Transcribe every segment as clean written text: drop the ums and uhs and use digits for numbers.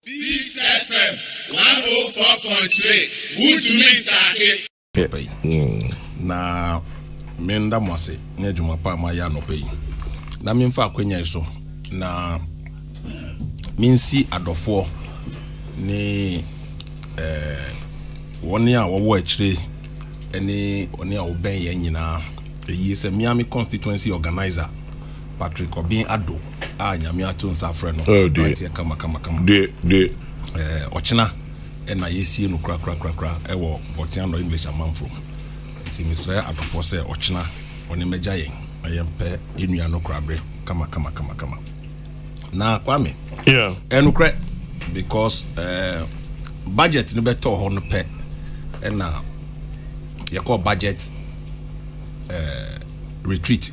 Peace FM 104.3. Good to meet you. Na menda mwase nye jumapa ma ya no pay. Na memfa akwanya so na minsi adofo ni woni a wo akire eni oni a oben yan nyina eyi se Miami constituency organizer Patrick Obin Ado a nyame ato nsafre no kama de ochina na yesi no kra ewo Botiano English amanfo ti misra adofo se ochina oni meja yen ayempe enua no krabre kama na kwame enukre because budget no beto ho no pe na you call budget retreat.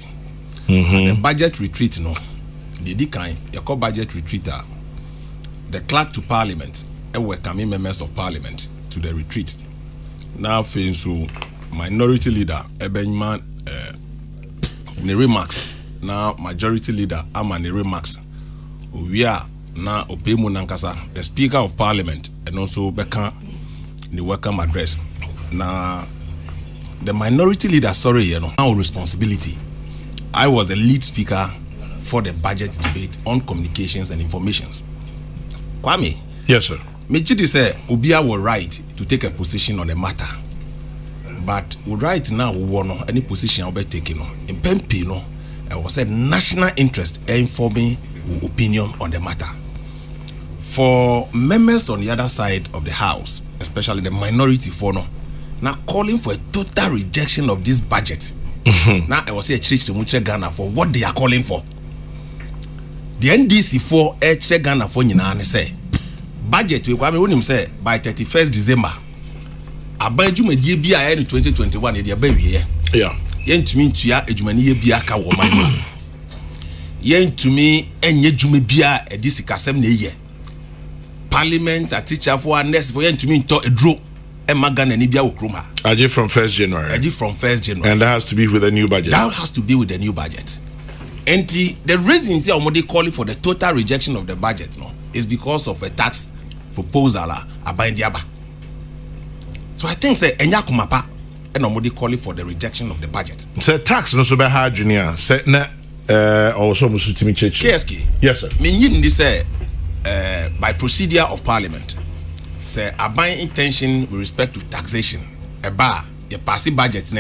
The budget retreat no the kind you call budget retreat the clerk to parliament welcoming members of parliament to the retreat. Now so minority leader Ebenman ne remarks now majority leader ama ne remarks we are now opemu nankasa the speaker of parliament and also beka the welcome address. Now the minority leader now responsibility. I was the lead speaker for the budget debate on communications and informations. Kwame. Yes, sir. Mechidi say Ubia were right to take a position on the matter. But right now we want any position we taking in Pempino. I was a national interest informing opinion on the matter. For members on the other side of the house, especially the minority for now calling for a total rejection of this budget. Now I was a church to Muche Ghana for what they are calling for. The NDC for Ghana for Nina say budget we kwame say by 31st December. Abaju me die bia in 2021 dey ba wie. Yeah. Yentumi ntua adwumani ye bia ka wo man. Yentumi enye dwuma bia edi sikasem na eye. Parliament a teacher for nurse for yentumi nto edro. Magana ni bia wokroma. Aji from 1st January. Aji from 1st January. And that has to be with a new budget. That has to be with the new budget. And the reason they are calling for the total rejection of the budget is because of a tax proposal abaindiaba. So I think say enyakumapa and omodi calling for the rejection of the budget. Say tax no so be hard junior. Say na also musutimi church. KSK. Yes sir. Meaning this by procedure of parliament. Say abide intention with respect to taxation you pass budget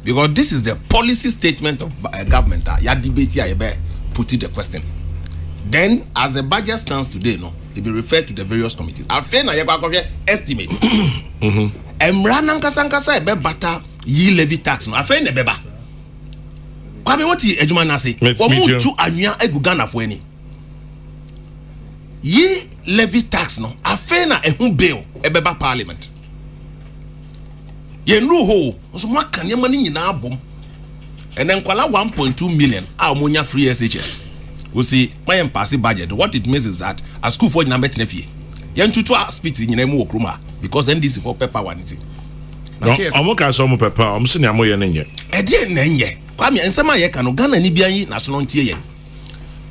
because this is the policy statement of government ya debate ya put it the question. Then as the budget stands today it be referred to the various committees. Afen na ya estimate emra nankasa ebe bata yi levy tax afen na beba kwabe woti adwuma na se omu tu anua egugana fo ani yi levy tax afen na ehun bill ebeba parliament ye no ho so maka nyama ni nyina abom and then kwala 1.2 million amonya free SHS we see my pass budget. What it means is that a school for na betre fie yen tutu spit nyina mu okroma because NDC for paper one it no amoka so mo paper am se ne amoye na nye e de na nye kwame ensema ye ka no Ghana ni bia yi na so no ntie yen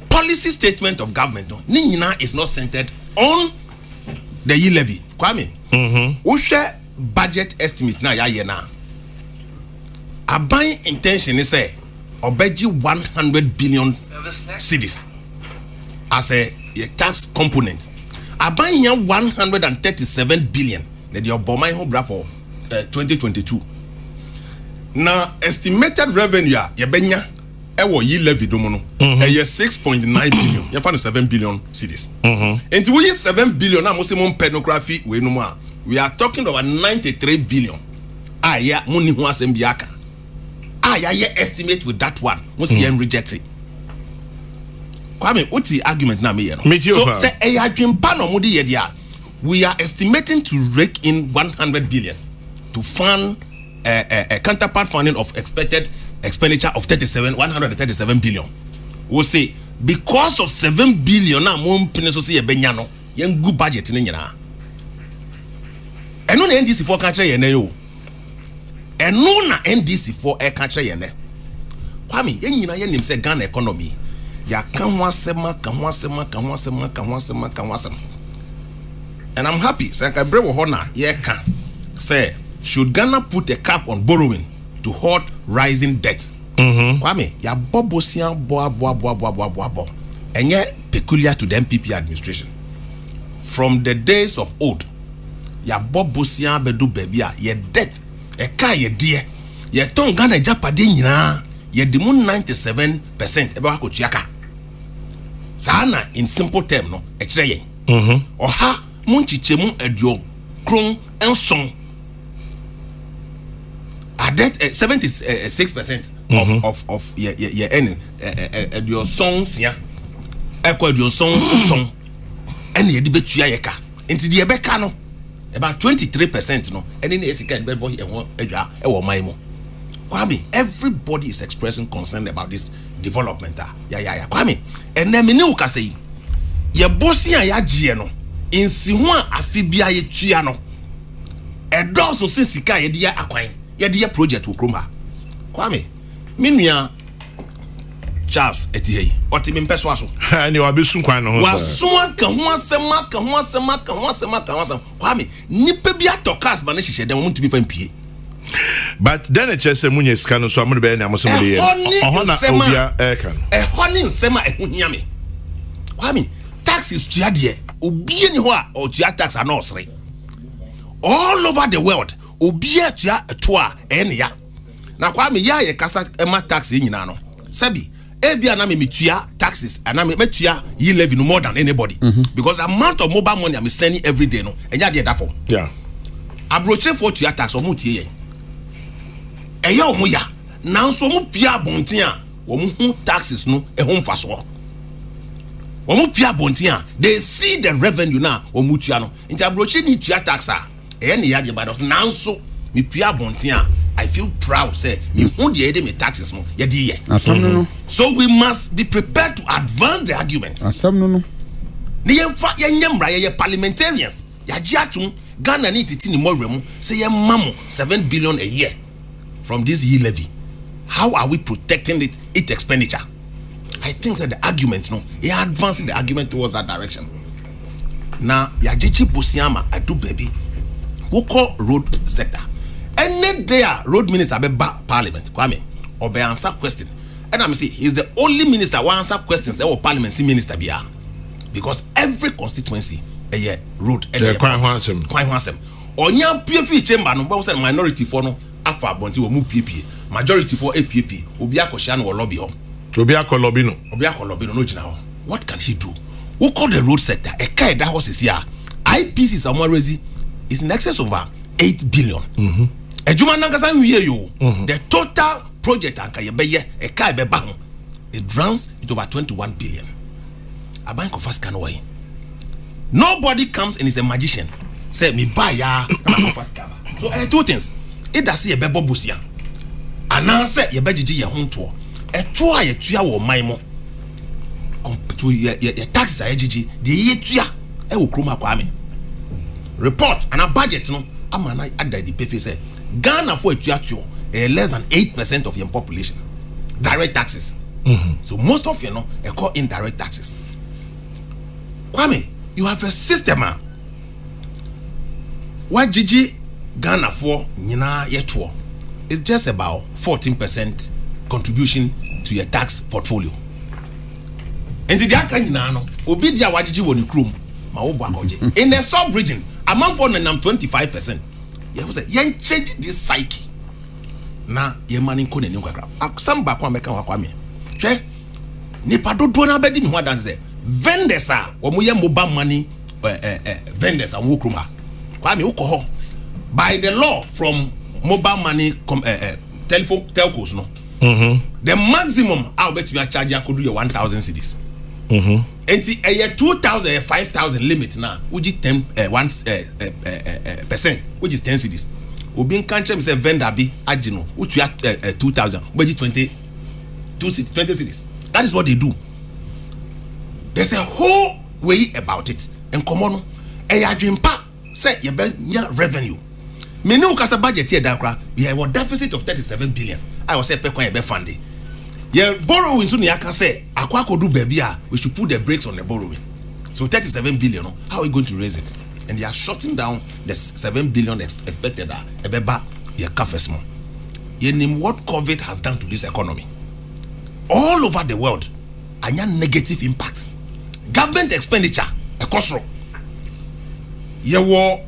policy statement of government ni nyina is not centered on the year levy. Kwame wo hwe budget estimate na ya ye na aban intention is say obeji 100 billion cedis as a tax component. Aban ya 137 billion na the obomai ho bra for 2022. Now estimated revenue ya benya ewo yi levy do no e 6.9 billion ya fa 7 billion cedis. And we 7 billion na mo se mo pornography we no mo we are talking about 93 billion. Ya money ho asem bi aka. Ya estimate with that one. Must reject it. Kwame, what's the argument na me? So say we are estimating to rake in 100 billion to fund a counterpart funding of expected expenditure of 137 billion. We say because of 7 billion na mo mpene so say benyano yen good budget ni nyina. Eno na NDC for catch ye na yo. Eno na NDC for e catch ye na. Kwame, yen nyina yen nim say Ghana economy ya kan ho asema. And I'm happy. Sankabre Wohona, Yeka, say, should Ghana put a cap on borrowing to halt rising debt? Kwame, ya bobo sian boa. And yet peculiar to the MPP administration. From the days of old, ya bobo sian bedu bebia, ye debt, e ka ye dear, ye ton Ghana japade nyina, ye dimun 97% ebe wako tuyaka. Sana in simple term no, e chire yen. Oha, munchichemu edio kron enson. A debt 76% of your earning your songs ya your song and ye debate yaka into the ebeka no about 23% no and in the bad boy Kwame, everybody is expressing concern about this development. Yeah. Kwame, and then me ka say ye bossy ya gie no in siwa afibia ye tua no e doso se sika ye dia akwan ye dia project wo kroma. Kwame, minua Charles Etihei oti me mpeso aso ani wa besu kwan no ho waso aka ho asema Kwame nipa bi atokas ba na hihye dem muntu bi fa mpie. But then it just munye sika no so amu be na amoso de ye ohona obia eka honi nsema ehuhia me. Kwame, taxes tua de obie ni ho a otua tax ana osre all over the world obie tua to a ene ya na Kwame ya ye kasa ema tax nyina no sabi ebia na me tua taxes and na me tua ye levy no more than anybody because the amount of mobile money I'm sending every day no enya de that for yeah abroche for tua tax omo tie ye eya omo ya nanso omo pia abonten a omo hu taxes no e ho mfaso omo pia abonten a they see the revenue na omo tua no nti abroche ni tua tax a e ne ya de ba no nanso me pia abonten a I feel proud say who the me taxes no ye di ye. So we must be prepared to advance the argument. Ni yemfa yenyemra ye parliamentarians ya giatum Ghana ni titi ni moremu say ye mamo 7 billion a year from this year levy. How are we protecting its expenditure? I think that the argument no ye advancing the argument towards that direction. Na ya jichi bosiama adu baby who call road sector. Any day road minister be back parliament Kwame or be answer question and I'm say he's the only minister who answer questions that will parliament see minister be because every constituency a road quite handsome onya PF chamber no be say minority for no afa abonti wo mu PP majority for APP obi akohia no lobby ho obi akolobi no no gina ho. What can he do? Who call the road sector e kai that horse is here IPC Samwarezi is in excess of 8 billion. Ejuma nangasa nwie yo. The total project anka ye beye e kai be ba ho. It runs it over 21 billion. A bank of fast can way. Nobody comes and is a magician. Say me buy ya fast cover. So two things. It does see a bebo busia. Ananse ye bejiji ye ho to. E to a ye tua wo man mo. To ye taxes a ejiji de ye tua e wo kroma Kwame. Report and a budget no amana ada the pay say Ghana for a less than 8% of your population direct taxes. So most of you know they call indirect taxes. Kwame, you have a system what Gigi Ghana for nyina yeto is just about 14% contribution to your tax portfolio. And the aka nyina no obi dia wagigi woni krom ma wo bo akoje in the sub region among for 25%. You have to say, you change this psyche. Na ye mani ko nenu kakra. Samba kwa meka wa Kwame. Hwe nipa dodo na bedi mi ho adanse. Vendors a omo ye mobile money vendors a wo kroma. Kwame uko ho. By the law from mobile money telephone telcos no. The maximum I bet you are charging could do 1,000 cedis. Enti a year 2,000 5,000 limit now which is 1% which is 10 cedis. Obi country say vendor be agino which you are 2,000 which is 20 cedis. That is what they do. There's a whole way about it and come on a dream pa say you revenue. Me no kasa budget here dakra we have a deficit of 37 billion. I was say pe kwan e be funding. Yeah, borrowing soon you can say akwa kodu baby we should put the brakes on the borrowing. So 37 billion, how are we going to raise it? and they are shutting down the 7 billion expected ebeba ye kafesmo. You name what COVID has done to this economy. All over the world, anya negative impact. Government expenditure, a cost. You will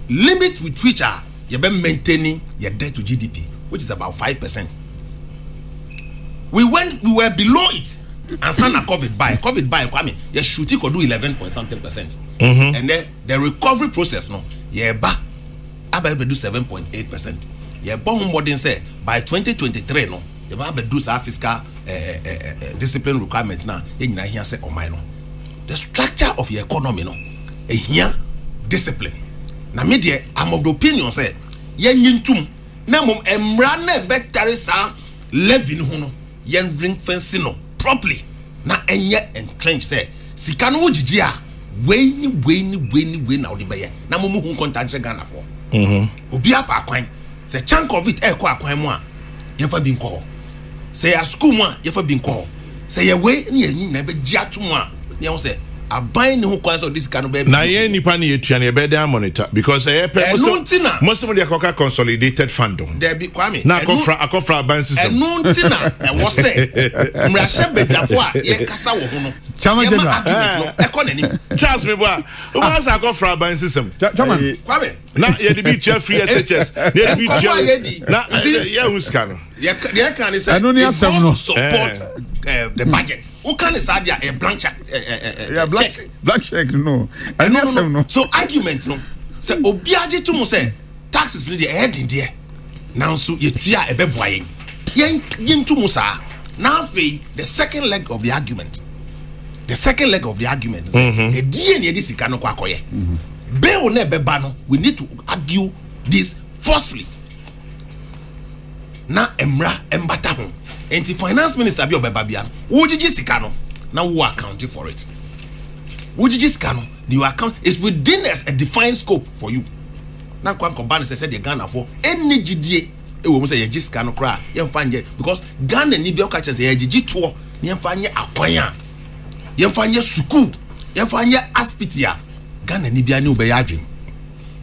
limit with which you be maintaining your debt to GDP, which is about 5%. We were below it, and sana COVID by Kwame, your shooting could do 11.something%. And then the recovery process, no, yeah, ba, about do 7.8%. Yeah, bon modern say by 2023, no, you have do some fiscal discipline requirements now. You hear say oh my no, the structure of your economy, no, here discipline. Na media, I'm of the opinion say, yen yintum, na mum emrane bektare sa levy no, yen ring fencing no properly. Na enye entrench say, sikano ujijia, we ni na odibeye. Na mumu hun contact Ghana for. Obi apa kwan. Say chunk of it ekwa kwan mu a, yefa bi nko. Say a school mu a, yefa bi nko. Say ye we ni enyi na be gia to mu a, ne ho say aban ne ho kwan so this kind of na ye nipa ne yetua ne be dey monitor because e most of the akoka consolidated fund there be Kwame na akofra aban system enuntina e wo say mrahye bedafo a ye kasa wo ho no chama general economy Charles me boa o ma sa akofra aban system chama Kwame na ye dey be chair free SHS ye dey be chair na ye hu scan ye can say support the budget. Who can say a blank check? Blank check, no. No. So argument, no. So obiaji to mo say taxes need the head in there. Now so you tia a be boying. Yen to mo sa. Now the second leg of the argument. The second leg of the argument is a DNA this ikano kwa koye. Be o ne be ba no. We need to argue this forcefully. Na emra embata ho. Enti finance minister bi obeba bia no wojiji sika no na wo account for it. Wojiji sika no the account is within a defined scope for you. Na kwa ban say the Ghana for any gidie e wo mo say ye sika no kra ye mfa nje because Ghana ni bi o ka che say ye gigi to ye mfa nye akwan a ye mfa nye suku ye mfa nye hospital Ghana ni bia ni obe ya adwen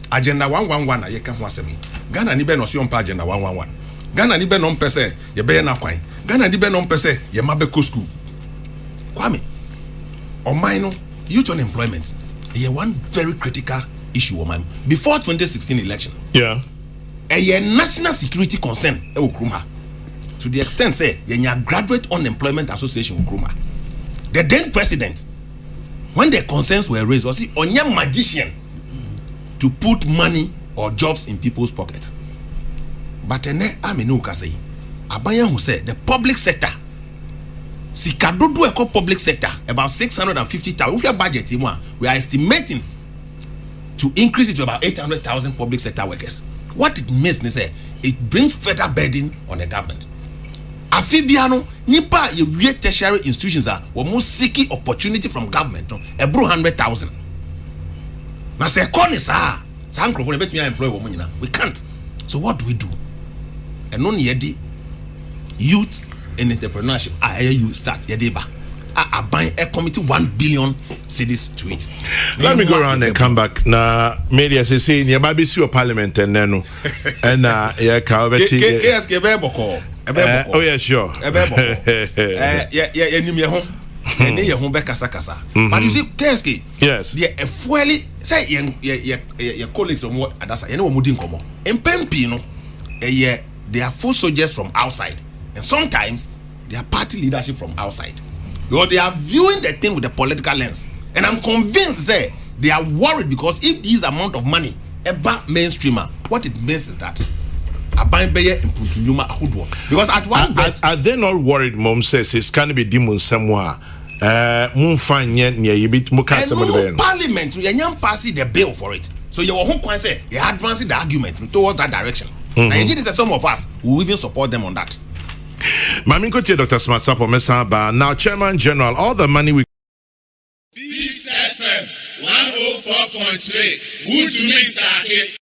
agenda 111 na ye ka ho asemi Ghana ni be no so mpa agenda 111 Ghana ni be no mpese ye be na kwan Ghana di be no mpese ye mabeko school. Kwame, on mine youth unemployment is one very critical issue on mine. Before 2016 election, yeah, a national security concern to the extent say ye graduate unemployment association Ukruma. The then president, when the concerns were raised, was on your magician to put money or jobs in people's pockets. But say Abaya who said the public sector Sikadodo Eko public sector about 650,000. With your budget, we are estimating to increase it to about 800,000 public sector workers. What it means is it brings further burden on the government. Afibiano, nipa ye tertiary institutions are most seeking opportunity from government. A bro 100,000. Now say sa microphone bet me employ woman. We can't. So what do we do? And non yedi youth and entrepreneurship. You start yedeba. I buy a committee 1 billion cedis to it. Let me go around and come back. Na media say near baby see your parliament and then and yeah KSK beboko. Oh yeah, sure. Yeah, you home. And then you home back kasa. But you see, KSK, yes, they a fueli say your colleagues on what adasa. You know what mudin komo. In Pempino, they are full soldiers from outside, and sometimes they are party leadership from outside. Because they are viewing the thing with a political lens, and I'm convinced that they are worried because if this amount of money about mainstreamer, what it means is that because at one point, are they not worried? Mom says it's going to be demon somewhere. Parliament, you passing the bill for it. So you won't say you're advancing the argument towards that direction. And some of us will even support them on that. Maminko Dr. Smart Sapo Mesaba, now Chairman General, all the money we Peace FM 104.3. Good to meet you.